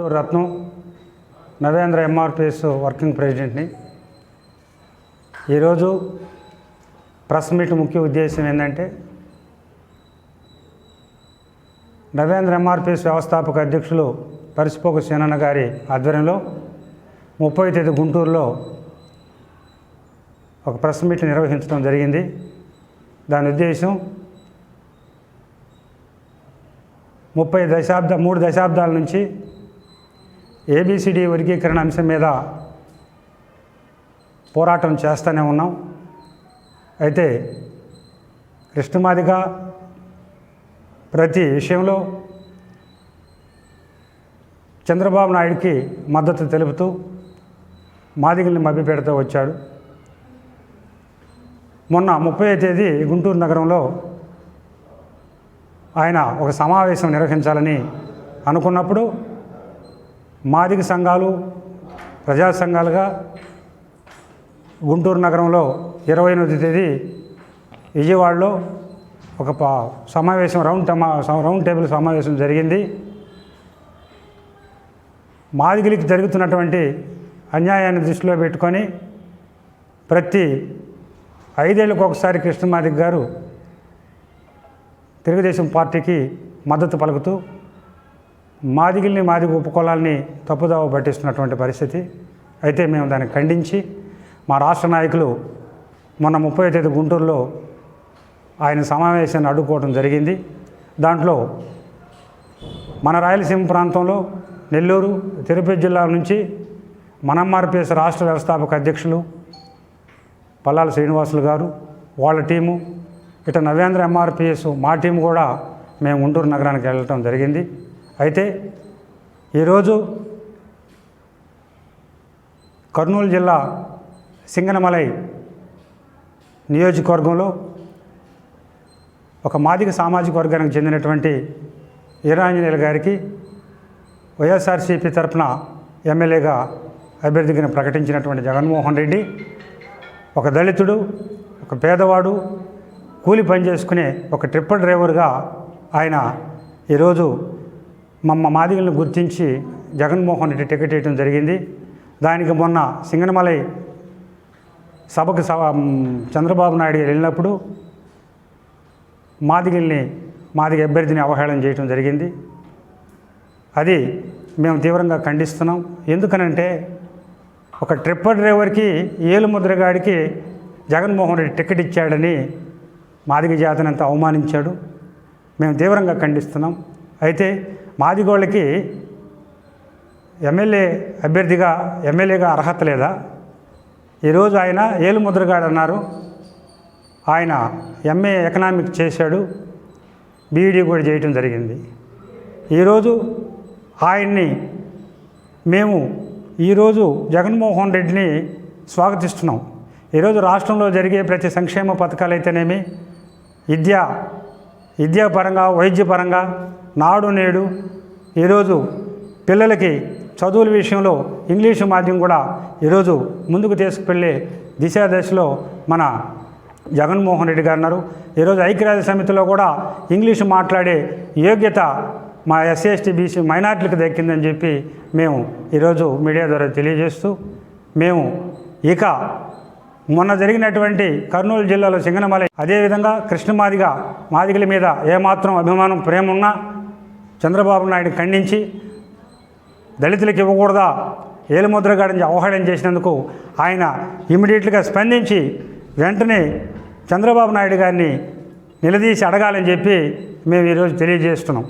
మాధవ్ రత్నం Navendra MRPS working ప్రెసిడెంట్ని. ఈరోజు press meet ముఖ్య ఉద్దేశం ఏంటంటే నవేంద్ర ఎంఆర్పిఎస్ వ్యవస్థాపక అధ్యక్షులు పరిసిపోక సీనన్న గారి ఆధ్వర్యంలో 30వ తేదీ గుంటూరులో ఒక ప్రెస్ మీట్ నిర్వహించడం జరిగింది. దాని ఉద్దేశం 3 దశాబ్దాల నుంచి ఏబిసిడి వర్గీకరణ అంశం మీద పోరాటం చేస్తూనే ఉన్నాం. అయితే కృష్ణమాదిగ ప్రతి విషయంలో చంద్రబాబు నాయుడికి మద్దతు తెలుపుతూ మాదిగల్ని మభ్యపెడుతూ వచ్చాడు. మొన్న 30వ తేదీ గుంటూరు నగరంలో ఆయన ఒక సమావేశం నిర్వహించాలని అనుకున్నప్పుడు మాదిగ సంఘాలు ప్రజా సంఘాలుగా గుంటూరు నగరంలో 28వ తేదీ విజయవాడలో ఒక సమావేశం రౌండ్ టేబుల్ సమావేశం జరిగింది. మాదిగలికి జరుగుతున్నటువంటి అన్యాయాన్ని దృష్టిలో పెట్టుకొని ప్రతి 5 ఏళ్ళకు ఒకసారి కృష్ణమాదిగ గారు తెలుగుదేశం పార్టీకి మద్దతు పలుకుతూ మాదిగ ఉపకులాల్ని తప్పుదావ పట్టిస్తున్నటువంటి పరిస్థితి. అయితే మేము దాన్ని ఖండించి మా రాష్ట్ర నాయకులు మొన్న 30వ తేదీ గుంటూరులో ఆయన సమావేశాన్ని అడ్డుకోవడం జరిగింది. దాంట్లో మన రాయలసీమ ప్రాంతంలో నెల్లూరు, తిరుపతి జిల్లాల నుంచి మన ఎంఆర్పిఎస్ రాష్ట్ర వ్యవస్థాపక అధ్యక్షులు పల్లాల శ్రీనివాసులు గారు, వాళ్ళ టీము, ఇట నవేంద్ర ఎంఆర్పిఎస్ మా టీము కూడా మేము గుంటూరు నగరానికి వెళ్ళటం జరిగింది. అయితే ఈరోజు కర్నూలు జిల్లా సింగనమలై నియోజకవర్గంలో ఒక మాదిగ సామాజిక వర్గానికి చెందినటువంటి వీరాంజనేయులు గారికి వైఎస్ఆర్సీపీ తరఫున ఎమ్మెల్యేగా అభ్యర్థిగా ప్రకటించినటువంటి జగన్మోహన్ రెడ్డి ఒక దళితుడు, ఒక పేదవాడు, కూలి పని చేసుకునే ఒక ట్రిప్పర్ డ్రైవర్గా ఆయన ఈరోజు మాదిగలను గుర్తించి జగన్మోహన్ రెడ్డి టికెట్ ఇవ్వడం జరిగింది. దానికి మొన్న సింగనమలై సభకు చంద్రబాబు నాయుడు వెళ్ళినప్పుడు మాదిగ అభ్యర్థిని అవహేళన చేయడం జరిగింది. అది మేము తీవ్రంగా ఖండిస్తున్నాం. ఎందుకనంటే ఒక ట్రిప్పర్ డ్రైవర్కి ఏలుముద్రగాడికి జగన్మోహన్ రెడ్డి టికెట్ ఇచ్చాడని మాదిగ జాతిని అంతా అవమానించాడు. మేము తీవ్రంగా ఖండిస్తున్నాం. అయితే మాదిగోళ్ళకి ఎమ్మెల్యేగా అర్హత లేదా? ఈరోజు ఆయన ఏలుముద్రగాడు అన్నారు. ఆయన ఎంఏ ఎకనామిక్స్ చేశాడు, బీఈడీ కూడా చేయటం జరిగింది. ఈరోజు ఆయన్ని మేము ఈరోజు జగన్మోహన్ రెడ్డిని స్వాగతిస్తున్నాం. ఈరోజు రాష్ట్రంలో జరిగే ప్రతి సంక్షేమ పథకాలు అయితేనేమి, విద్యాపరంగా, వైద్యపరంగా, నాడు నేడు, ఈరోజు పిల్లలకి చదువుల విషయంలో ఇంగ్లీషు మాధ్యమం కూడా ఈరోజు ముందుకు తీసుకువెళ్ళే దశలో మన జగన్మోహన్ రెడ్డి గారు ఉన్నారు. ఈరోజు ఐక్యరాజ్య సమితిలో కూడా ఇంగ్లీషు మాట్లాడే యోగ్యత మా ఎస్సీ ఎస్టీ బీసీ మైనార్టీలకు దక్కిందని చెప్పి మేము ఈరోజు మీడియా ద్వారా తెలియజేస్తూ, మేము ఇక మొన్న జరిగినటువంటి కర్నూలు జిల్లాలో సింగనమలై, అదేవిధంగా మాదిగల మీద ఏమాత్రం అభిమానం, ప్రేమ ఉన్నా చంద్రబాబు నాయుడు ఖండించి దళితులకు ఇవ్వకూడదా, ఏలుముద్రగాడిని అవహేళన చేసినందుకు ఆయన ఇమ్మీడియట్గా స్పందించి వెంటనే చంద్రబాబు నాయుడు గారిని నిలదీసి అడగాలని చెప్పి మేము ఈరోజు తెలియజేస్తున్నాం.